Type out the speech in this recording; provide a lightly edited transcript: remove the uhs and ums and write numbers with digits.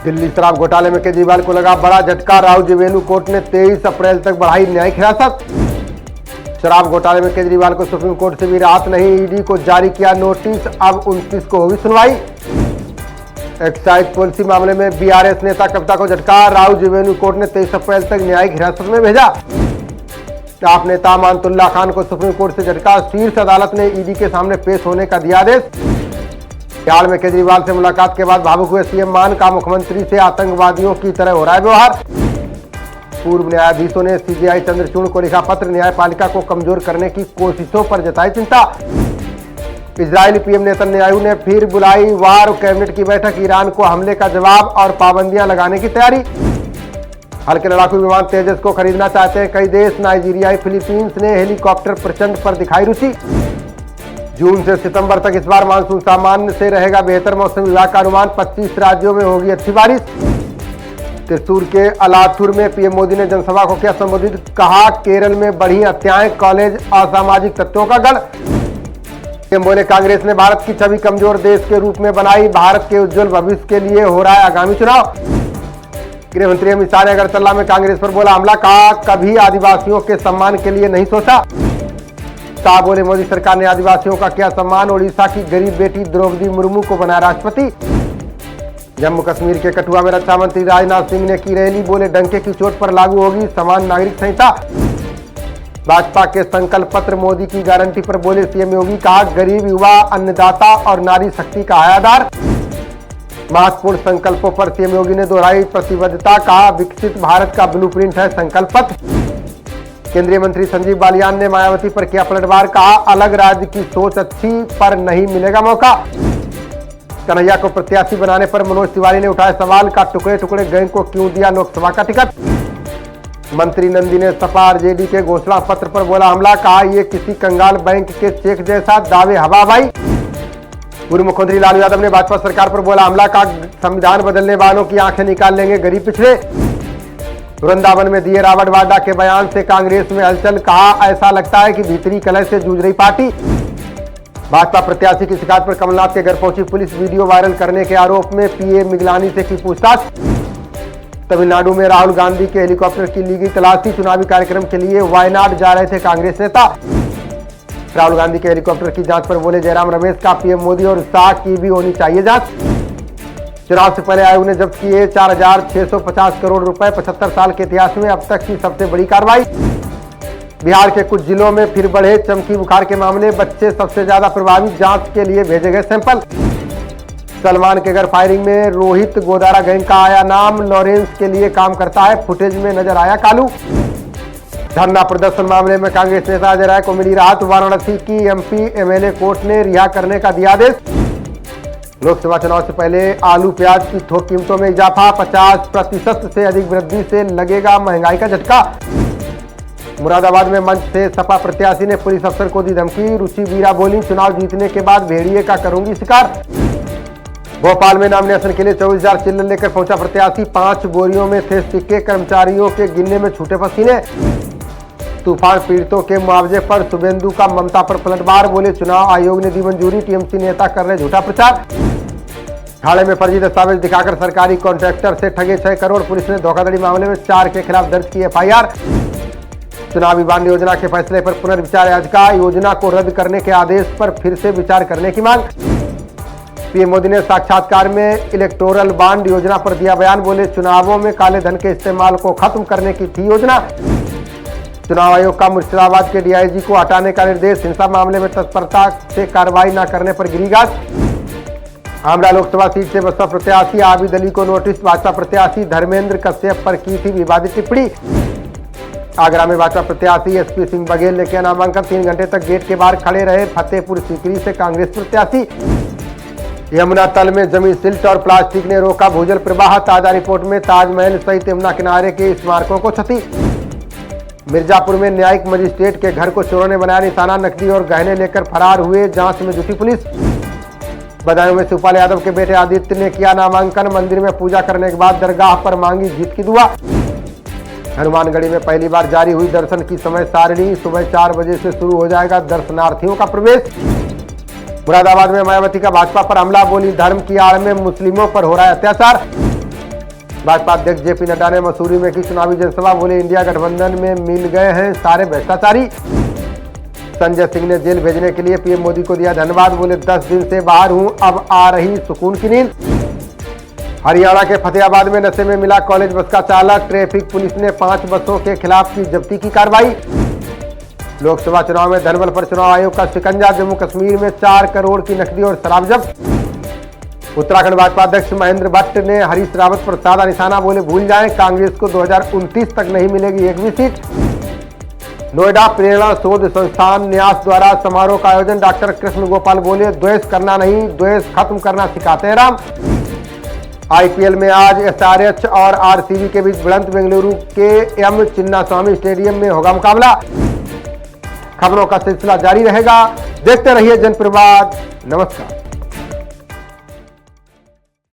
दिल्ली शराब घोटाले में केजरीवाल को लगा बड़ा झटका। राहुल जेवेनु कोर्ट ने 23 अप्रैल तक बढ़ाई न्यायिक हिरासत। शराब घोटाले में केजरीवाल को सुप्रीम कोर्ट से भी राहत नहीं, ईडी को जारी किया नोटिस, अब 29 को होगी सुनवाई। एक्साइज पॉलिसी मामले में बीआरएस नेता कविता को झटका। राहुल जेवेनु कोर्ट ने 23 अप्रैल तक न्यायिक हिरासत में भेजा। आप नेता अमानतुल्लाह खान को सुप्रीम कोर्ट से झटका। शीर्ष अदालत ने ईडी के सामने पेश होने का दिया आदेश। बिहार में केजरीवाल से मुलाकात के बाद भावुक हुए सीएम मान का मुख्यमंत्री से आतंकवादियों की तरह हो रहा है व्यवहार। पूर्व न्यायाधीशों ने सीजेआई चंद्रचूड़ को लिखा पत्र, न्यायपालिका को कमजोर करने की कोशिशों पर जताई चिंता। इजरायली पीएम नेतन्याहू ने फिर बुलाई वार कैबिनेट की बैठक, ईरान को हमले का जवाब और पाबंदियां लगाने की तैयारी। हल्के लड़ाकू विमान तेजस को खरीदना चाहते हैं कई देश। नाइजीरिया, फिलीपींस ने हेलीकॉप्टर प्रचंड पर दिखाई रुचि। जून से सितंबर तक इस बार मानसून सामान्य से रहेगा बेहतर, मौसम विभाग का अनुमान। 25 राज्यों में होगी अच्छी बारिश। त्रिशूर के अलाथुर में पीएम मोदी ने जनसभा को किया संबोधित, कहा केरल में बढ़ी हत्याएं, कॉलेज असामाजिक तत्वों का गढ़। पीएम बोले कांग्रेस ने भारत की छवि कमजोर देश के रूप में बनाई, भारत के उज्जवल भविष्य के लिए हो रहा है आगामी चुनाव। गृह मंत्री अमित शाह ने अगरतला में कांग्रेस पर बोला हमला, कहा कभी आदिवासियों के सम्मान के लिए नहीं सोचा। शाह बोले मोदी सरकार ने आदिवासियों का किया सम्मान, ओडिशा की गरीब बेटी द्रौपदी मुर्मू को बनाया राष्ट्रपति। जम्मू कश्मीर के कठुआ में रक्षा मंत्री राजनाथ सिंह ने की रैली, बोले डंके की चोट पर लागू होगी समान नागरिक संहिता। भाजपा के संकल्प पत्र मोदी की गारंटी पर बोले सीएम योगी, कहा गरीब, युवा, अन्नदाता और नारी शक्ति का है आधार। महत्वपूर्ण संकल्पों पर सीएम योगी ने दोहराई प्रतिबद्धता, कहा विकसित भारत का ब्लूप्रिंट है संकल्प पत्र। केंद्रीय मंत्री संजीव बालियान ने मायावती पर किया पलटवार, कहा अलग राज्य की सोच अच्छी पर नहीं मिलेगा मौका। कन्हैया को प्रत्याशी बनाने पर मनोज तिवारी ने उठाया सवाल, का टुकड़े टुकड़े गैंग को क्यों दिया लोकसभा का टिकट। मंत्री नंदी ने सपा आरजेडी के घोषणा पत्र पर बोला हमला, कहा ये किसी कंगाल बैंक के चेक जैसा, दावे हवा हवाई। पूर्व मुख्यमंत्री लालू यादव ने भाजपा सरकार पर बोला हमला, कहा संविधान बदलने वालों की आंखें निकाल लेंगे गरीब पिछड़े। वृंदावन में दिए रावण वाड्रा के बयान से कांग्रेस में हलचल, कहा ऐसा लगता है कि भीतरी कलह से जूझ रही पार्टी। भाजपा प्रत्याशी की शिकायत पर कमलनाथ के घर पहुंची पुलिस, वीडियो वायरल करने के आरोप में पीए मिगलानी से की पूछताछ। तमिलनाडु में राहुल गांधी के हेलीकॉप्टर की ली गई तलाशी, चुनावी कार्यक्रम के लिए वायनाड जा रहे थे कांग्रेस नेता। राहुल गांधी के हेलीकॉप्टर की जांच पर बोले जयराम रमेश, का पीएम मोदी और शाह की भी होनी चाहिए जांच। चुनाव से पहले आयोग ने जब्त किए 4,650 करोड़ रुपए, 75 साल के इतिहास में अब तक की सबसे बड़ी कार्रवाई। बिहार के कुछ जिलों में फिर बढ़े चमकी बुखार के मामले, बच्चे सबसे ज्यादा प्रभावित, जांच के लिए भेजे गए सैंपल। सलमान के घर फायरिंग में रोहित गोदारा गैंग का आया नाम, लॉरेंस के लिए काम करता है, फुटेज में नजर आया कालू। धरना प्रदर्शन मामले में कांग्रेस नेता अजय राय को मिली राहत, वाराणसी की एमपी एमएलए कोर्ट ने रिहा करने का दिया आदेश। लोकसभा चुनाव से पहले आलू प्याज की थोक कीमतों में इजाफा, 50% से अधिक वृद्धि से लगेगा महंगाई का झटका। मुरादाबाद में मंच से सपा प्रत्याशी ने पुलिस अफसर को दी धमकी, रुचि वीरा बोली चुनाव जीतने के बाद भेड़िए का करूंगी शिकार। भोपाल में नॉमिनेशन के लिए 24,000 चिल्लर लेकर पहुंचा प्रत्याशी, 5 बोरियों में थे सिक्के, कर्मचारियों के गिनने में छूटे पसीने। तूफान पीड़ितों के मुआवजे पर शुभेंदु का ममता पर पलटवार, बोले चुनाव आयोग ने दी मंजूरी, टीएमसी नेता कर रहे झूठा प्रचार। ठाणे में फर्जी दस्तावेज दिखाकर सरकारी कॉन्ट्रैक्टर से ठगे 6 करोड़, पुलिस ने धोखाधड़ी मामले में 4 के खिलाफ दर्ज की एफआईआर। चुनावी बांड योजना के फैसले पर पुनर्विचार याचिका, योजना को रद्द करने के आदेश पर फिर से विचार करने की मांग। पीएम मोदी ने साक्षात्कार में इलेक्टोरल बांड योजना पर दिया बयान, बोले चुनावों में काले धन के इस्तेमाल को खत्म करने की थी योजना। चुनाव आयोग का मुर्शिदाबाद के डीआईजी को हटाने का निर्देश, हिंसा मामले में तत्परता से कार्रवाई न करने पर गिरी गाज। आमला लोकसभा सीट से बसपा प्रत्याशी आबिद अली को नोटिस, भाजपा प्रत्याशी धर्मेंद्र कश्यप पर की थी विवादित टिप्पणी। आगरा में भाजपा प्रत्याशी एसपी सिंह बघेल ने किया नामांकन, 3 घंटे तक गेट के बाहर खड़े रहे फतेहपुर सीकरी से कांग्रेस प्रत्याशी। यमुना तल में जमी सिल्ट और प्लास्टिक ने रोका भूजल प्रवाह, ताजा रिपोर्ट में ताजमहल सहित यमुना किनारे के स्मारकों को क्षति। मिर्जापुर में न्यायिक मजिस्ट्रेट के घर को चोरों ने बनाया निशाना, नकदी और गहने लेकर फरार हुए, जांच में जुटी पुलिस। बदायूं में शिवपाल यादव के बेटे आदित्य ने किया नामांकन, मंदिर में पूजा करने के बाद दरगाह पर मांगी जीत की दुआ। हनुमानगढ़ी में पहली बार जारी हुई दर्शन की समय सारणी, सुबह 4 बजे से शुरू हो जाएगा दर्शनार्थियों का प्रवेश। मुरादाबाद में मायावती का भाजपा पर हमला, बोली धर्म की आड़ में मुस्लिमों पर हो रहा है अत्याचार। भाजपा अध्यक्ष जेपी नड्डा ने मसूरी में की चुनावी जनसभा, बोले इंडिया गठबंधन में मिल गए हैं सारे भ्रष्टाचारी। संजय सिंह ने जेल भेजने के लिए पीएम मोदी को दिया धन्यवाद, बोले 10 दिन से बाहर हूं, अब आ रही सुकून की नींद। हरियाणा के फतेहाबाद में नशे में मिला कॉलेज बस का चालक, ट्रैफिक पुलिस ने 5 बसों के खिलाफ की जब्ती की कार्रवाई। लोकसभा चुनाव में धनबल पर चुनाव आयोग का शिकंजा, जम्मू कश्मीर में 4 करोड़ की नकदी और शराब जब्त। उत्तराखंड भाजपा अध्यक्ष महेंद्र भट्ट ने हरीश रावत पर साधा निशाना, बोले भूल जाएं कांग्रेस को 2029 तक नहीं मिलेगी एक भी सीट। नोएडा प्रेरणा शोध संस्थान न्यास द्वारा समारोह का आयोजन, डॉक्टर कृष्ण गोपाल बोले द्वेष करना नहीं, द्वेष खत्म करना सिखाते हैं राम। आईपीएल में आज एसआरएच और आरसीबी के बीच भिड़ंत, बेंगलुरु के एम चिन्नास्वामी स्टेडियम में होगा मुकाबला। खबरों का सिलसिला जारी रहेगा, देखते रहिए जनप्रवाद। नमस्कार।